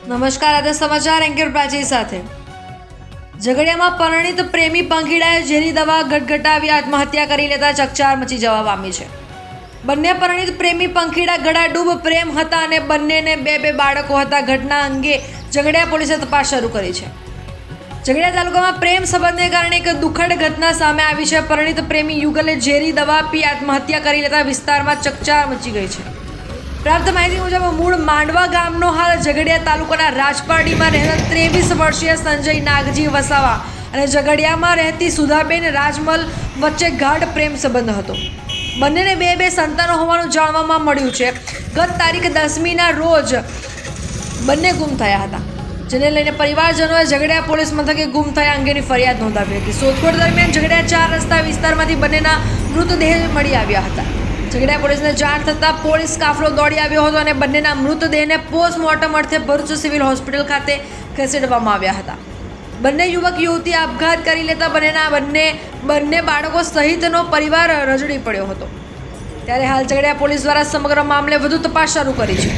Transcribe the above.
નમસ્કાર, આજે સમાચાર એન્કર પ્રાચી સાથે। ઝઘડિયામાં પરિણીત પ્રેમી પંખીડાએ ઝેરી દવા ગટગટાવી આત્મહત્યા કરી લેતા ચકચાર મચી જવા પામી છે। બંને પરિણીત પ્રેમી પંખીડા ગળાડૂબ પ્રેમ હતા અને બંનેને બે બાળકો હતા। ઘટના અંગે ઝઘડિયા પોલીસે તપાસ શરૂ કરી છે। ઝઘડિયા તાલુકામાં પ્રેમ સંબંધને કારણે એક દુઃખદ ઘટના સામે આવી છે। પરિણીત પ્રેમી યુગલે ઝેરી દવા પી આત્મહત્યા કરી લેતા વિસ્તારમાં ચકચાર મચી ગઈ છે। પ્રાપ્ત માહિતી મુજબ મૂળ માંડવા ગામનો હાલ ઝઘડિયા તાલુકાના રાજપારડીમાં રહેતા 23 વર્ષીય સંજય નાગજી વસાવા અને ઝઘડિયામાં રહેતી સુધાબેન રાજમલ વચ્ચે ગાઢ પ્રેમ સંબંધ હતો। બંનેને બે સંતાનો હોવાનું જાણવામાં મળ્યું છે। ગત તારીખ 10મીના રોજ બંને ગુમ થયા હતા, જેને લઈને પરિવારજનોએ ઝઘડિયા પોલીસ મથકે ગુમ થયા અંગેની ફરિયાદ નોંધાવી હતી। શોધખોળ દરમિયાન ઝઘડિયા 4 રસ્તા વિસ્તારમાંથી બંનેના મૃતદેહ મળી આવ્યા હતા। ઝઘડિયા પોલીસને જાણ થતાં પોલીસ કાફલો દોડી આવ્યો હતો અને બંનેના મૃતદેહને પોસ્ટમોર્ટમ અર્થે ભરૂચ સિવિલ હોસ્પિટલ ખાતે ખસેડવામાં આવ્યા હતા। બંને યુવક યુવતી આપઘાત કરી લેતા બંને બાળકો સહિતનો પરિવાર રજડી પડ્યો હતો। ત્યારે હાલ ઝઘડિયા પોલીસ દ્વારા સમગ્ર મામલે વધુ તપાસ શરૂ કરી છે।